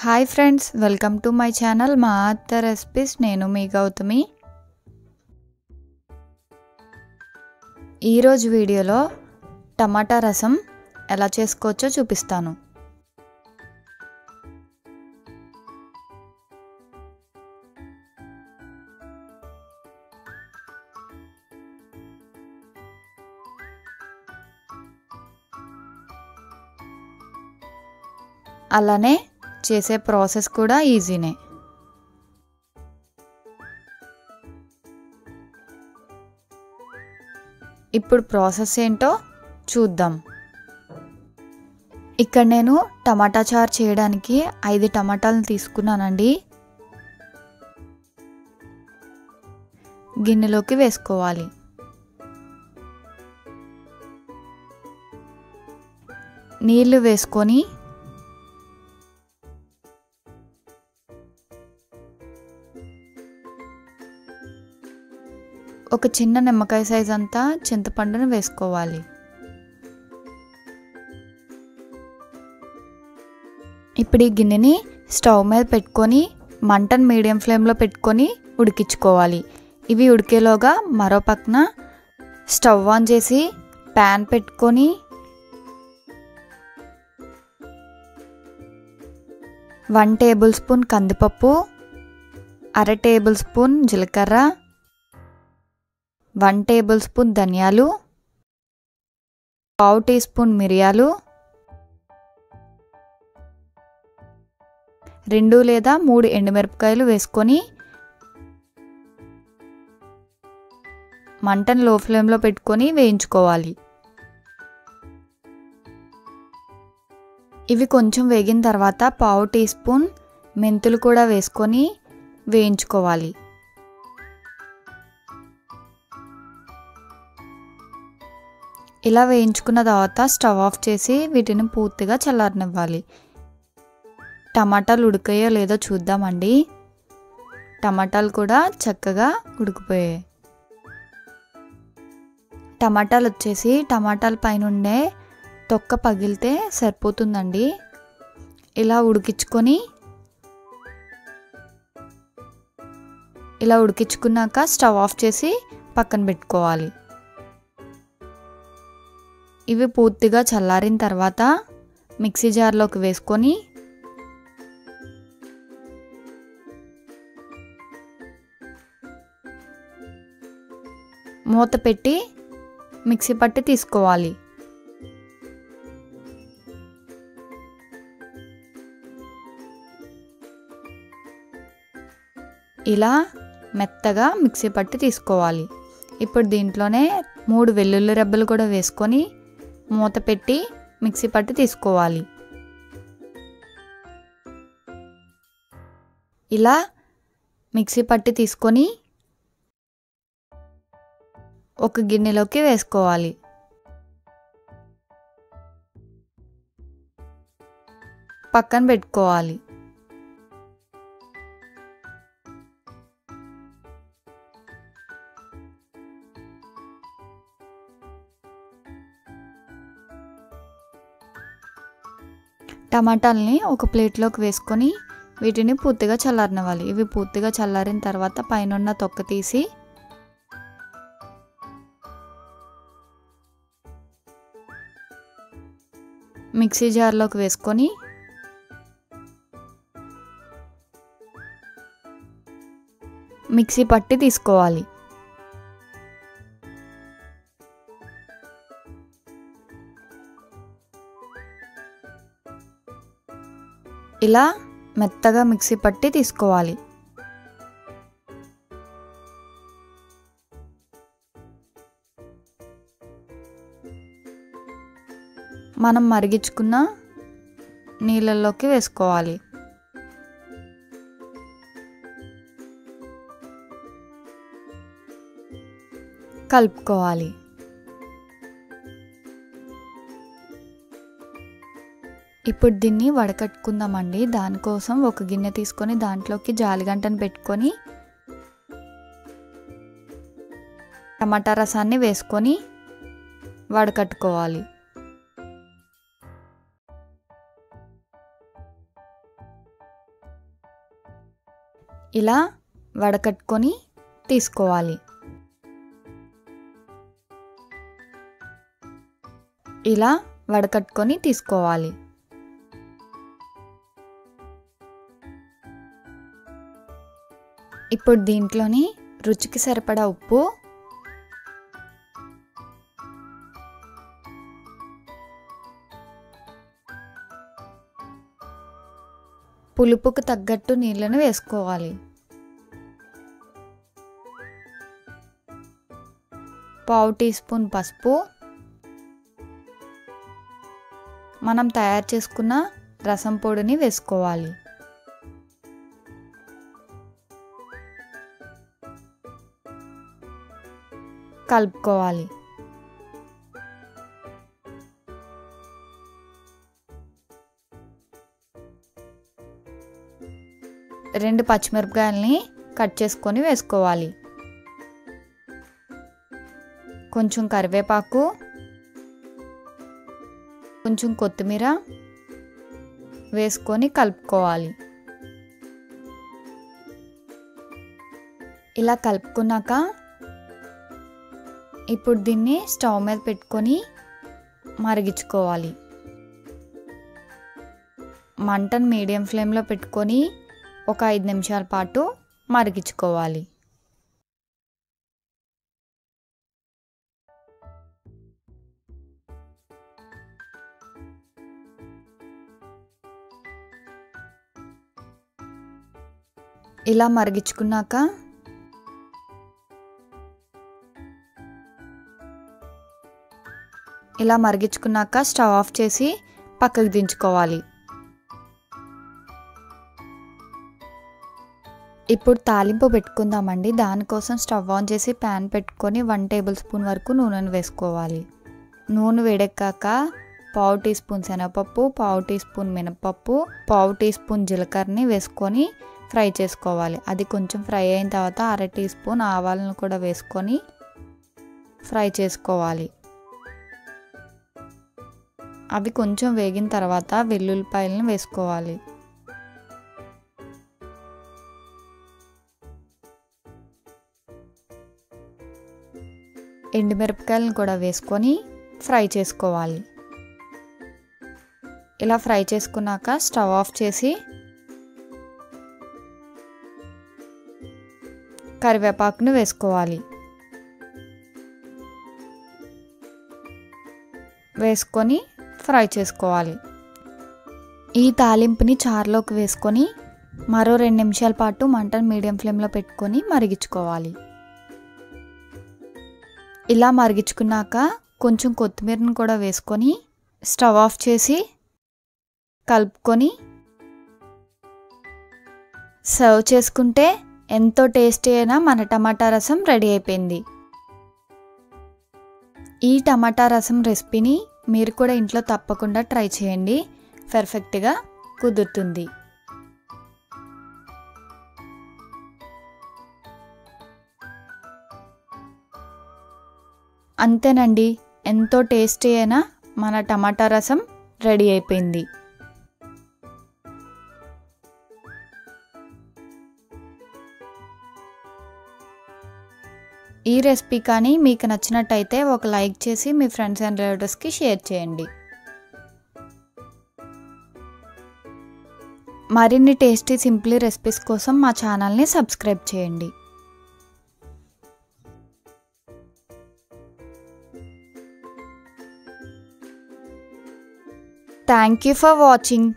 Hi friends, welcome to my channel మా అత్త recipes. నేను మీ గౌతమి. ఈరోజు వీడియోలో టమాటా రసం ఎలా చేసుకోవచ్చో చూపిస్తాను. అలానే చేసే ప్రాసెస్ కూడా ఈజీనే. ఇప్పుడు ప్రాసెస్ ఏంటో చూద్దాం. ఇక్కడ నేను టమాటా చారు చేయడానికి 5 టమాటాలను తీసుకున్నానండి. గిన్నెలోకి వేసుకోవాలి. నీళ్లు వేసుకొని ఒక చిన్న నిమ్మకాయ సైజ్ అంతా చింతపండును వేసుకోవాలి. ఇప్పుడు ఈ గిన్నెని స్టవ్ మీద పెట్టుకొని మంటను మీడియం ఫ్లేమ్లో పెట్టుకొని ఉడికించుకోవాలి. ఇవి ఉడికేలోగా మరో పక్కన స్టవ్ ఆన్ చేసి ప్యాన్ పెట్టుకొని వన్ టేబుల్ స్పూన్ కందిపప్పు, అర టేబుల్ స్పూన్ జీలకర్ర, 1 టేబుల్ స్పూన్ ధనియాలు, 1/2 టీ స్పూన్ మిరియాలు, 2 లేదా 3 ఎండుమిరపకాయలు వేసుకొని మంటను లో ఫ్లేమ్లో పెట్టుకొని వేయించుకోవాలి. ఇవి కొంచెం వేగిన తర్వాత 1/2 టీ స్పూన్ మెంతులు కూడా వేసుకొని వేయించుకోవాలి. ఇలా వేయించుకున్న తర్వాత స్టవ్ ఆఫ్ చేసి వీటిని పూర్తిగా చల్లారనివ్వాలి. టమాటాలు ఉడికాయో లేదో చూద్దామండి. టమాటాలు కూడా చక్కగా ఉడికిపోయాయి. టమాటాలు వచ్చేసి టమాటాల పైన ఉండే తొక్క పగిలితే సరిపోతుందండి. ఇలా ఉడికించుకున్నాక స్టవ్ ఆఫ్ చేసి పక్కన పెట్టుకోవాలి. ఇవి పూర్తిగా చల్లారిన తర్వాత మిక్సీ జార్లోకి వేసుకొని మూత పెట్టి మిక్సీ పట్టి తీసుకోవాలి. ఇలా మెత్తగా మిక్సీ పట్టి తీసుకోవాలి. ఇప్పుడు దీంట్లోనే 3 వెల్లుల్లి రెబ్బలు కూడా వేసుకొని మూత పెట్టి మిక్సీ పట్టి తీసుకోవాలి. ఇలా మిక్సీ పట్టి తీసుకొని ఒక గిన్నెలోకి వేసుకోవాలి. పక్కన పెట్టుకోవాలి. టమాటాలని ఒక ప్లేట్లోకి వేసుకొని వీటిని పూర్తిగా చల్లారనివ్వాలి. ఇవి పూర్తిగా చల్లారిన తర్వాత పైన ఉన్న తొక్క తీసి మిక్సీ జార్లోకి వేసుకొని మిక్సీ పట్టి తీసుకోవాలి. ఇలా మెత్తగా మిక్సీ పట్టి తీసుకోవాలి. మనం మరిగించుకున్న నీళ్ళల్లోకి వేసుకోవాలి. కలుపుకోవాలి. ఇప్పుడు దీన్ని వడకట్టుకుందామండి. దానికోసం ఒక గిన్నె తీసుకొని దాంట్లోకి జాలిగంటను పెట్టుకొని టమాటా రసాన్ని వేసుకొని వడకట్టుకోవాలి. ఇలా వడకట్టుకొని తీసుకోవాలి. ఇలా వడకట్టుకొని తీసుకోవాలి. ఇప్పుడు దీంట్లోని రుచికి సరిపడా ఉప్పు, పులుపుకు తగ్గట్టు నీళ్ళను వేసుకోవాలి. పావు టీ స్పూన్ పసుపు, మనం తయారు చేసుకున్న రసం పొడిని వేసుకోవాలి. కలుపుకోవాలి. రెండు పచ్చిమిరపకాయలని కట్ చేసుకొని వేసుకోవాలి. కొంచెం కరివేపాకు, కొంచెం కొత్తిమీర వేసుకొని కలుపుకోవాలి. ఇలా కలుపుకున్నాక ఇప్పుడు దీన్ని స్టవ్ మీద పెట్టుకొని మరిగించుకోవాలి. మంటను మీడియం ఫ్లేమ్లో పెట్టుకొని ఒక 5 నిమిషాల పాటు మరిగించుకోవాలి. ఇలా మరిగించుకున్నాక స్టవ్ ఆఫ్ చేసి పక్కకు దించుకోవాలి. ఇప్పుడు తాలింపు పెట్టుకుందామండి. దానికోసం స్టవ్ ఆన్ చేసి ప్యాన్ పెట్టుకొని 1 టేబుల్ స్పూన్ వరకు నూనెను వేసుకోవాలి. నూనె వేడెక్కాక పావు టీ స్పూన్ శనగపప్పు, పావు టీ స్పూన్ మినపప్పు, పావు టీ స్పూన్ జీలకర్రని వేసుకొని ఫ్రై చేసుకోవాలి. అది కొంచెం ఫ్రై అయిన తర్వాత 1/2 టీ స్పూన్ ఆవాలను కూడా వేసుకొని ఫ్రై చేసుకోవాలి. అవి కొంచెం వేగిన తర్వాత వెల్లుల్లిపాయలను వేసుకోవాలి. ఎండుమిరపకాయలను కూడా వేసుకొని ఫ్రై చేసుకోవాలి. ఇలా ఫ్రై చేసుకున్నాక స్టవ్ ఆఫ్ చేసి కరివేపాకును వేసుకోవాలి. వేసుకొని ఫ్రై చేసుకోవాలి. ఈ తాలింపుని చారులోకి వేసుకొని మరో 2 నిమిషాల పాటు మంటను మీడియం ఫ్లేమ్లో పెట్టుకొని మరిగించుకోవాలి. ఇలా మరిగించుకున్నాక కొంచెం కొత్తిమీరను కూడా వేసుకొని స్టవ్ ఆఫ్ చేసి కలుపుకొని సర్వ్ చేసుకుంటే ఎంతో టేస్టీ అయిన మన టమాటా రసం రెడీ అయిపోయింది. ఈ టమాటా రసం రెసిపీని మీరు కూడా ఇంట్లో తప్పకుండా ట్రై చేయండి. పర్ఫెక్ట్గా కుదురుతుంది. అంతేనండి, ఎంతో టేస్టీ అయిన మన టమాటా రసం రెడీ అయిపోయింది. ఈ రెసిపీ కానీ మీకు నచ్చినట్టయితే ఒక లైక్ చేసి మీ ఫ్రెండ్స్ అండ్ రిలేటివ్స్కి షేర్ చేయండి. మరిన్ని టేస్టీ సింప్లీ రెసిపీస్ కోసం మా ఛానల్ని సబ్స్క్రైబ్ చేయండి. Thank you for watching.